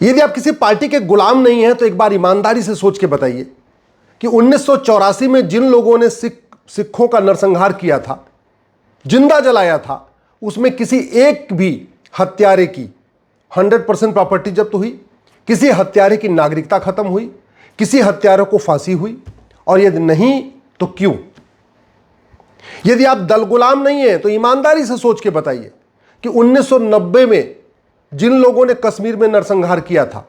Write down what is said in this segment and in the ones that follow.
यदि आप किसी पार्टी के गुलाम नहीं हैं तो एक बार ईमानदारी से सोच के बताइए कि 1984 में जिन लोगों ने सिखों का नरसंहार किया था, जिंदा जलाया था, उसमें किसी एक भी हत्यारे की 100% प्रॉपर्टी जब्त हुई? किसी हत्यारे की नागरिकता खत्म हुई? किसी हत्यारे को फांसी हुई? और यदि नहीं तो क्यों? यदि आप दल गुलाम नहीं है तो ईमानदारी से सोच के बताइए कि 1990 में जिन लोगों ने कश्मीर में नरसंहार किया था,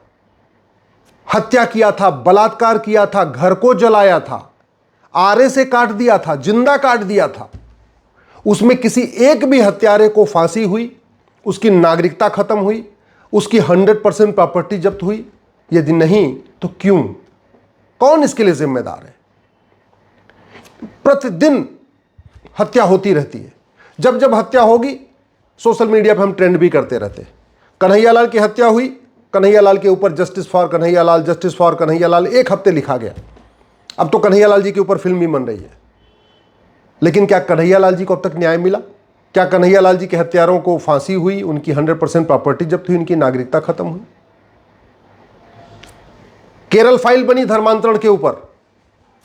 हत्या किया था, बलात्कार किया था, घर को जलाया था, आरे से काट दिया था, जिंदा काट दिया था, उसमें किसी एक भी हत्यारे को फांसी हुई? उसकी नागरिकता खत्म हुई? उसकी 100% प्रॉपर्टी जब्त हुई? यदि नहीं तो क्यों? कौन इसके लिए जिम्मेदार है? प्रतिदिन हत्या होती रहती है। जब जब हत्या होगी सोशल मीडिया पर हम ट्रेंड भी करते रहते हैं। कन्हैयालाल की हत्या हुई, कन्हैयालाल के ऊपर justice for Kanhaiyalal, justice for Kanhaiyalal एक हफ्ते लिखा गया। अब तो कन्हैयालाल जी के ऊपर फिल्म भी बन रही है। लेकिन क्या कन्हैयालाल जी को अब तक न्याय मिला? क्या कन्हैयालाल जी के हत्यारों को फांसी हुई? उनकी 100% प्रॉपर्टी जब्त हुई? उनकी नागरिकता खत्म हुई? केरल फाइल बनी धर्मांतरण के ऊपर,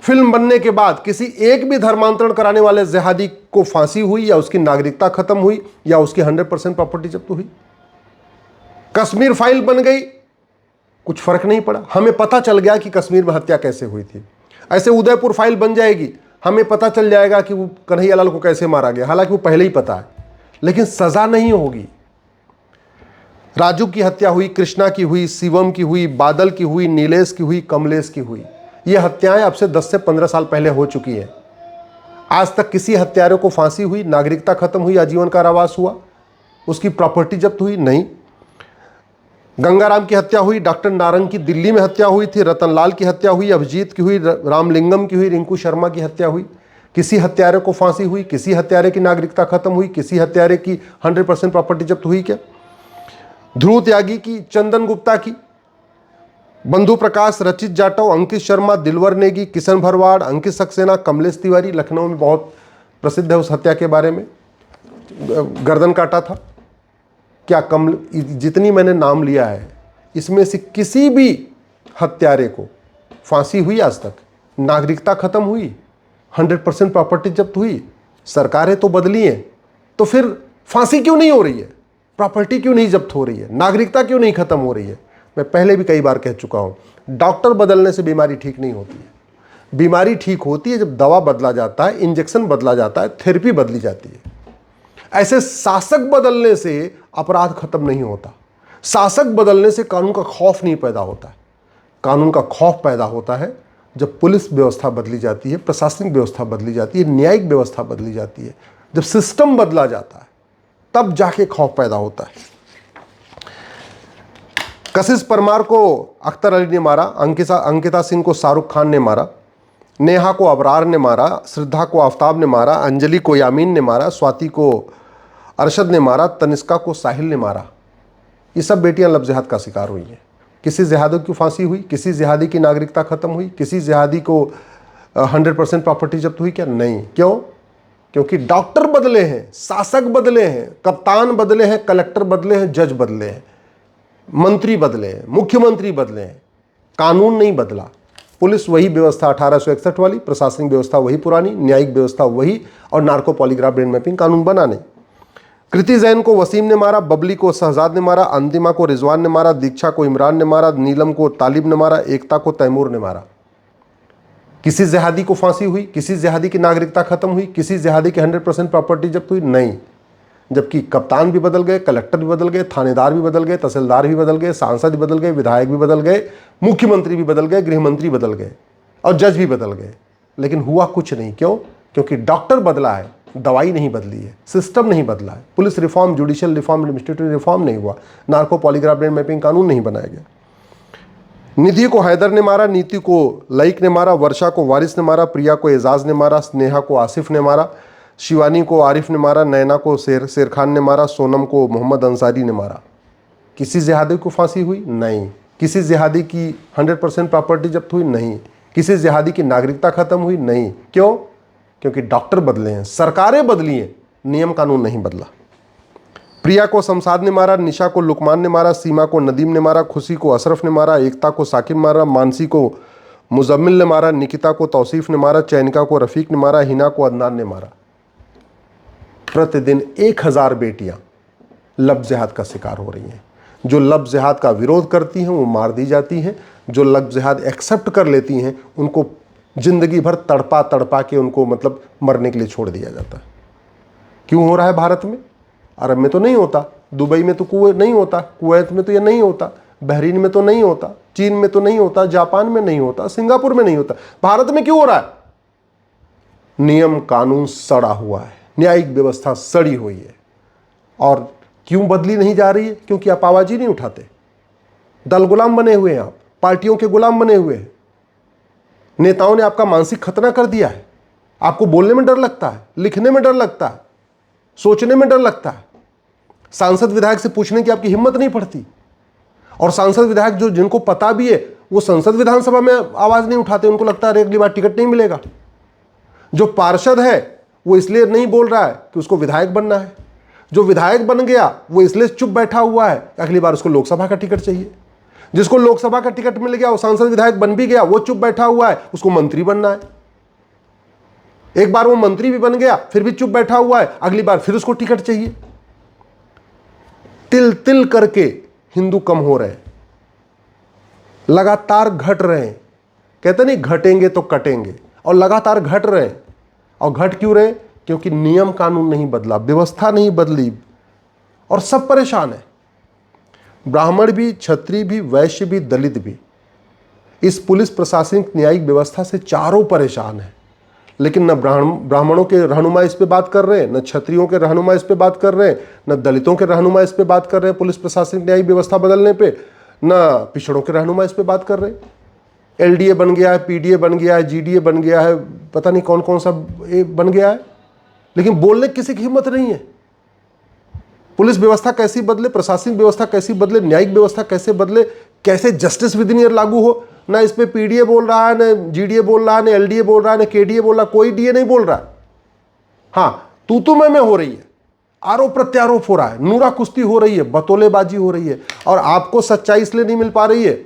फिल्म बनने के बाद किसी एक भी धर्मांतरण कराने वाले जिहादी को फांसी हुई या उसकी नागरिकता खत्म हुई या उसकी 100% प्रॉपर्टी जब्त हुई? कश्मीर फाइल बन गई, कुछ फर्क नहीं पड़ा, हमें पता चल गया कि कश्मीर में हत्या कैसे हुई थी। ऐसे उदयपुर फाइल बन जाएगी, हमें पता चल जाएगा कि वो कन्हैयालाल को कैसे मारा गया, हालांकि वो पहले ही पता है, लेकिन सजा नहीं होगी। राजू की हत्या हुई, कृष्णा की हुई, शिवम की हुई, बादल की हुई, नीलेश की हुई, कमलेश की हुई। ये हत्याएं अब से 10 से 15 साल पहले हो चुकी हैं। आज तक किसी हत्यारे को फांसी हुई, नागरिकता खत्म हुई, आजीवन कारावास हुआ, उसकी प्रॉपर्टी जब्त हुई? नहीं। गंगाराम की हत्या हुई, डॉक्टर नारंग की दिल्ली में हत्या हुई थी, रतनलाल की हत्या हुई, अभिजीत की हुई, रामलिंगम की हुई, रिंकू शर्मा की हत्या हुई। किसी हत्यारे को फांसी हुई? किसी हत्यारे की नागरिकता खत्म हुई? किसी हत्यारे की 100% प्रॉपर्टी जब्त हुई? क्या ध्रुव त्यागी की, चंदन गुप्ता की, बंधु प्रकाश, रचित जाटव, अंकित शर्मा, दिलवर नेगी, किशन भरवाड़, अंकित सक्सेना, कमलेश तिवारी, लखनऊ में बहुत प्रसिद्ध है उस हत्या के बारे में, गर्दन काटा था। क्या जितनी मैंने नाम लिया है इसमें से किसी भी हत्यारे को फांसी हुई आज तक? नागरिकता खत्म हुई? 100% प्रॉपर्टी जब्त हुई? सरकारें तो बदली हैं, तो फिर फांसी क्यों नहीं हो रही है? प्रॉपर्टी क्यों नहीं जब्त हो रही है? नागरिकता क्यों नहीं खत्म हो रही है? मैं पहले भी कई बार कह चुका हूं, डॉक्टर बदलने से बीमारी ठीक नहीं होती है। बीमारी ठीक होती है जब दवा बदला जाता है, इंजेक्शन बदला जाता है, थेरेपी बदली जाती है। ऐसे शासक बदलने से अपराध खत्म नहीं होता। शासक बदलने से कानून का खौफ नहीं पैदा होता है। कानून का खौफ पैदा होता है जब पुलिस व्यवस्था बदली जाती है, प्रशासनिक व्यवस्था बदली जाती है, न्यायिक व्यवस्था बदली जाती है, जब सिस्टम बदला जाता है तब जाके खौफ पैदा होता है। कशिश परमार को अख्तर अली ने मारा, अंकिता सिंह को शाहरुख खान ने मारा, नेहा को अबरार ने मारा, श्रद्धा को आफ्ताब ने मारा, अंजलि को यामीन ने मारा, स्वाति को अरशद ने मारा, तनिष्का को साहिल ने मारा। ये सब बेटियां लव जिहाद का शिकार हुई हैं। किसी जिहादी की फांसी हुई? किसी जिहादी की नागरिकता खत्म हुई? किसी जिहादी को 100% प्रॉपर्टी जब्त हुई? क्या नहीं। क्यों? क्योंकि डॉक्टर बदले हैं, शासक बदले हैं, कप्तान बदले हैं, कलेक्टर बदले हैं, जज बदले हैं, मंत्री बदले हैं, मुख्यमंत्री बदले हैं, कानून नहीं बदला। पुलिस वही व्यवस्था 1861 वाली, प्रशासनिक व्यवस्था वही पुरानी, न्यायिक व्यवस्था वही, और नार्को पॉलीग्राफ ब्रेन मैपिंग कानून बना नहीं। कृति जैन को वसीम ने मारा, बबली को शहजाद ने मारा, अंतिमा को रिजवान ने मारा, दीक्षा को इमरान ने मारा, नीलम को तालिब ने मारा, एकता को तैमूर ने मारा। किसी जिहादी को फांसी हुई? किसी जिहादी की नागरिकता खत्म हुई? किसी जिहादी की 100% प्रॉपर्टी जब्त हुई? नहीं। जबकि कप्तान भी बदल गए, कलेक्टर भी बदल गए, थानेदार भी बदल गए, तहसीलदार भी बदल गए, सांसद भी बदल गए, विधायक भी बदल गए, मुख्यमंत्री भी बदल गए, गृहमंत्री बदल गए और जज भी बदल गए, लेकिन हुआ कुछ नहीं। क्यों? क्योंकि डॉक्टर बदला है, दवाई नहीं बदली है, सिस्टम नहीं बदला है। Police reform, judicial reform, administrative reform नहीं हुआ, नार्को पॉलीग्राफ ब्रेन मैपिंग कानून नहीं बनाया गया। निधि को हैदर ने मारा, नीति को लईक ने मारा, वर्षा को वारिस ने मारा, प्रिया को एजाज ने मारा, स्नेहा को आसिफ ने मारा, शिवानी को आरिफ ने मारा, नैना को शेर खान ने मारा, सोनम को मोहम्मद अंसारी ने मारा। किसी जिहादी को फांसी हुई? नहीं। किसी जिहादी की 100% प्रॉपर्टी जब्त हुई? नहीं। किसी जिहादी की नागरिकता खत्म हुई? नहीं। क्यों? क्योंकि डॉक्टर बदले हैं, सरकारें बदली हैं, नियम कानून नहीं बदला। प्रिया को शमशाद ने मारा, निशा को लुकमान ने मारा, सीमा को नदीम ने मारा, खुशी को अशरफ ने मारा, एकता को साकिब मारा, मानसी को मुजम्मिल ने मारा, निकिता को तौसीफ ने मारा, चैनिका को रफ़ीक ने मारा, हिना को अदनान ने मारा। प्रतिदिन 1000 बेटियां लव जिहाद का शिकार हो रही हैं। जो लव जिहाद का विरोध करती हैं वो मार दी जाती हैं, जो लव जिहाद एक्सेप्ट कर लेती हैं उनको जिंदगी भर तड़पा तड़पा के उनको मतलब मरने के लिए छोड़ दिया जाता है। क्यों हो रहा है भारत में? अरब में तो नहीं होता, दुबई में तो कुवैत नहीं होता, कुवैत में तो ये नहीं होता, बहरीन में तो नहीं होता, चीन में तो नहीं होता, जापान में नहीं होता, सिंगापुर में नहीं होता। भारत में क्यों हो रहा है? नियम कानून सड़ा हुआ है, न्यायिक व्यवस्था सड़ी हुई है। और क्यों बदली नहीं जा रही है? क्योंकि आप आवाज ही नहीं उठाते। दल गुलाम बने हुए हैं, आप पार्टियों के गुलाम बने हुए हैं। नेताओं ने आपका मानसिक खतना कर दिया है। आपको बोलने में डर लगता है, लिखने में डर लगता है, सोचने में डर लगता है। सांसद विधायक से पूछने की आपकी हिम्मत नहीं पड़ती। और सांसद विधायक जो जिनको पता भी है वो संसद विधानसभा में आवाज नहीं उठाते, उनको लगता है अगली बार टिकट नहीं मिलेगा। जो पार्षद है वो इसलिए नहीं बोल रहा है कि उसको विधायक बनना है। जो विधायक बन गया वो इसलिए चुप बैठा हुआ है, अगली बार उसको लोकसभा का टिकट चाहिए। जिसको लोकसभा का टिकट मिल गया वो सांसद विधायक बन भी गया, वो चुप बैठा हुआ है, उसको मंत्री बनना है। एक बार वो मंत्री भी बन गया फिर भी चुप बैठा हुआ है, अगली बार फिर उसको टिकट चाहिए। तिल तिल करके हिंदू कम हो रहे हैं, लगातार घट रहे हैं। कहते नहीं घटेंगे तो कटेंगे, और लगातार घट रहे हैं। और घट क्यों रहे? क्योंकि नियम कानून नहीं बदला, व्यवस्था नहीं बदली, और सब परेशान है। ब्राह्मण भी, क्षत्रिय भी, वैश्य भी, दलित भी इस पुलिस प्रशासनिक न्यायिक व्यवस्था से चारों परेशान है। लेकिन न ब्राह्मणों के रहनुमा इस पे बात कर रहे हैं, न क्षत्रियों के रहनुमा इस पे बात कर रहे हैं, न दलितों के रहनुमा इस पे बात कर रहे हैं पुलिस प्रशासनिक न्यायिक व्यवस्था बदलने पे, न पिछड़ों के रहनुमा इस पे बात कर रहे हैं। एलडीए बन गया है, पीडीए बन गया है, जीडीए बन गया है, पता नहीं कौन कौन सा बन गया है, लेकिन बोलने की किसी की हिम्मत नहीं है। पुलिस व्यवस्था कैसी बदले, प्रशासनिक व्यवस्था कैसी बदले, न्यायिक व्यवस्था कैसे बदले, कैसे जस्टिस विद इन ईयर लागू हो। ना इस पे पीडीए बोल रहा है, ना जीडीए बोल रहा है, ना एलडीए बोल रहा है, ना केडीए बोल रहा है, कोई डीए नहीं बोल रहा है। हाँ, तू में हो रही है, आरोप प्रत्यारोप हो रहा है, नूरा कुश्ती हो रही है, बतौलेबाजी हो रही है, और आपको सच्चाई इसलिए नहीं मिल पा रही है।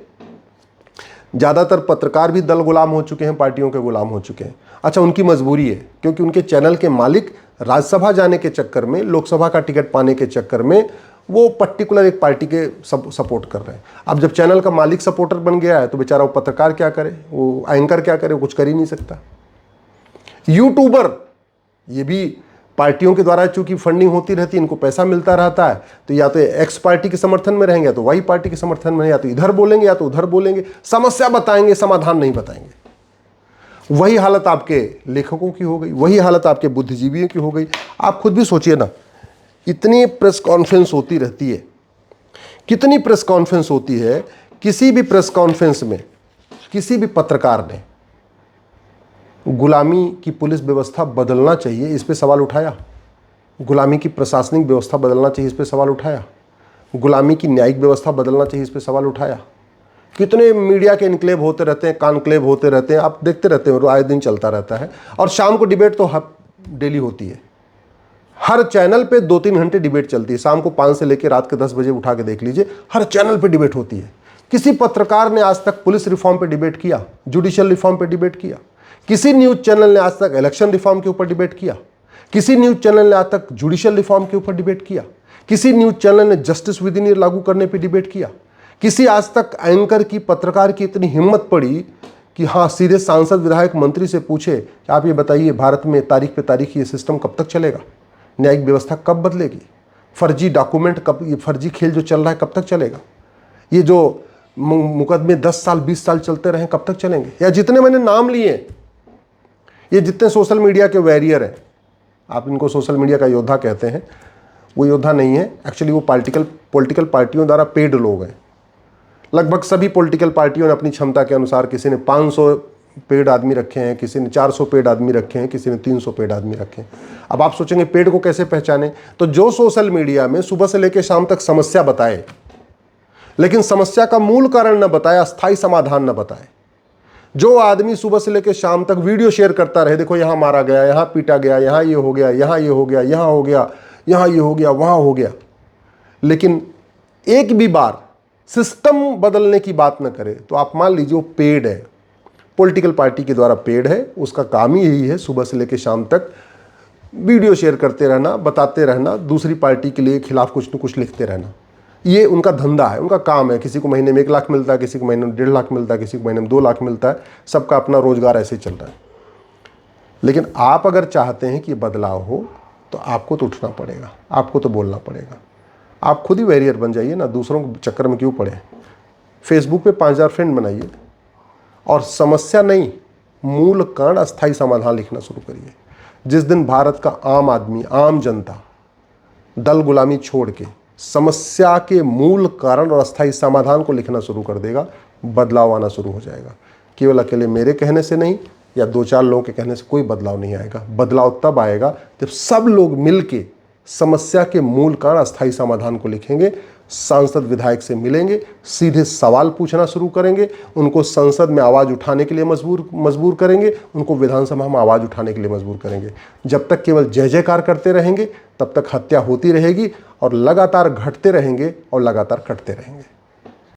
ज्यादातर पत्रकार भी दल गुलाम हो चुके हैं, पार्टियों के गुलाम हो चुके हैं। अच्छा, उनकी मजबूरी है, क्योंकि उनके चैनल के मालिक राज्यसभा जाने के चक्कर में, लोकसभा का टिकट पाने के चक्कर में वो पर्टिकुलर एक पार्टी के सपोर्ट कर रहे हैं। अब जब चैनल का मालिक सपोर्टर बन गया है तो बेचारा वो पत्रकार क्या करे, वो एंकर क्या करे, वो कुछ कर ही नहीं सकता। यूट्यूबर ये भी पार्टियों के द्वारा चूंकि फंडिंग होती रहती है, इनको पैसा मिलता रहता है, तो या तो एक्स पार्टी के समर्थन में रहेंगे, या तो वाई पार्टी के समर्थन में, या तो इधर बोलेंगे या तो उधर बोलेंगे, समस्या बताएंगे, समाधान नहीं बताएंगे। वही हालत आपके लेखकों की हो गई, वही हालत आपके बुद्धिजीवियों की हो गई। आप खुद भी सोचिए ना, इतनी प्रेस कॉन्फ्रेंस होती रहती है, कितनी प्रेस कॉन्फ्रेंस होती है। किसी भी प्रेस कॉन्फ्रेंस में किसी भी पत्रकार ने गुलामी की पुलिस व्यवस्था बदलना चाहिए इस पे सवाल उठाया, गुलामी की प्रशासनिक व्यवस्था बदलना चाहिए इस पे सवाल उठाया, गुलामी की न्यायिक व्यवस्था बदलना चाहिए इस पे सवाल उठाया। कितने मीडिया के इनक्लेव होते रहते हैं, कानक्लेव होते रहते हैं, आप देखते रहते हैं, आए दिन चलता रहता है। और शाम को डिबेट तो डेली होती है, हर चैनल पे 2-3 घंटे डिबेट चलती है। शाम को 5 से लेकर रात के 10 बजे उठा के देख लीजिए, हर चैनल पे डिबेट होती है। किसी पत्रकार ने आज तक पुलिस रिफॉर्म पे डिबेट किया, जुडिशियल रिफॉर्म पे डिबेट किया? किसी न्यूज चैनल ने आज तक इलेक्शन रिफॉर्म के ऊपर डिबेट किया? किसी न्यूज चैनल ने आज तक जुडिशियल रिफॉर्म के ऊपर डिबेट किया? किसी न्यूज चैनल ने जस्टिस विद इन ईयर लागू करने पर डिबेट किया? किसी आज तक एंकर की, पत्रकार की इतनी हिम्मत पड़ी कि हाँ सीधे सांसद विधायक मंत्री से पूछे कि आप ये बताइए भारत में तारीख पे तारीख ये सिस्टम कब तक चलेगा, न्यायिक व्यवस्था कब बदलेगी, फर्जी डॉक्यूमेंट कब, ये फर्जी खेल जो चल रहा है कब तक चलेगा, ये जो मुकदमे 10 साल 20 साल चलते रहे कब तक चलेंगे? या जितने मैंने नाम लिए, ये जितने सोशल मीडिया के वॉरियर हैं, आप इनको सोशल मीडिया का योद्धा कहते हैं, वो योद्धा नहीं है, एक्चुअली वो पॉलिटिकल पार्टियों द्वारा पेड लोग हैं। लगभग सभी पॉलिटिकल पार्टियों ने अपनी क्षमता के अनुसार, किसी ने 500 पेड आदमी रखे हैं, किसी ने 400 पेड आदमी रखे हैं, किसी ने 300 पेड आदमी रखे हैं। अब आप सोचेंगे पेड को कैसे पहचाने? तो जो सोशल मीडिया में सुबह से लेकर शाम तक समस्या बताए, लेकिन समस्या का मूल कारण न बताए, अस्थायी समाधान न बताए, जो आदमी सुबह से लेकर शाम तक वीडियो शेयर करता रहे, देखो यहां मारा गया, यहां पीटा गया, यहां ये हो गया, यहां ये हो गया, यहां हो गया, यहां ये हो गया, वहां हो गया, लेकिन एक भी बार सिस्टम बदलने की बात न करे तो आप मान लीजिए वो पेड है, पॉलिटिकल पार्टी के द्वारा पेड है, उसका काम ही यही है सुबह से लेकर शाम तक वीडियो शेयर करते रहना, बताते रहना, दूसरी पार्टी के लिए खिलाफ कुछ न कुछ लिखते रहना। ये उनका धंधा है, उनका काम है। किसी को महीने में 1 लाख मिलता है, किसी को महीने में 1.5 लाख मिलता है, किसी को महीने में 2 लाख मिलता है। सबका अपना रोजगार ऐसे ही चल रहा है। लेकिन आप अगर चाहते हैं कि बदलाव हो तो आपको तो उठना पड़ेगा, आपको तो बोलना पड़ेगा। आप खुद ही वैरियर बन जाइए ना, दूसरों के चक्कर में क्यों पड़े। फेसबुक पे 5000 फ्रेंड बनाइए और समस्या नहीं, मूल कारण, अस्थायी समाधान लिखना शुरू करिए। जिस दिन भारत का आम आदमी, आम जनता दल गुलामी छोड़ के समस्या के मूल कारण और अस्थायी समाधान को लिखना शुरू कर देगा, बदलाव आना शुरू हो जाएगा। केवल अकेले मेरे कहने से नहीं या 2-4 लोगों के कहने से कोई बदलाव नहीं आएगा। बदलाव तब आएगा जब सब लोग मिलके समस्या के मूल कारण, अस्थायी समाधान को लिखेंगे, सांसद विधायक से मिलेंगे, सीधे सवाल पूछना शुरू करेंगे, उनको संसद में आवाज़ उठाने के लिए मजबूर करेंगे, उनको विधानसभा में आवाज़ उठाने के लिए मजबूर करेंगे। जब तक केवल जय जयकार करते रहेंगे तब तक हत्या होती रहेगी और लगातार घटते रहेंगे और लगातार कटते रहेंगे।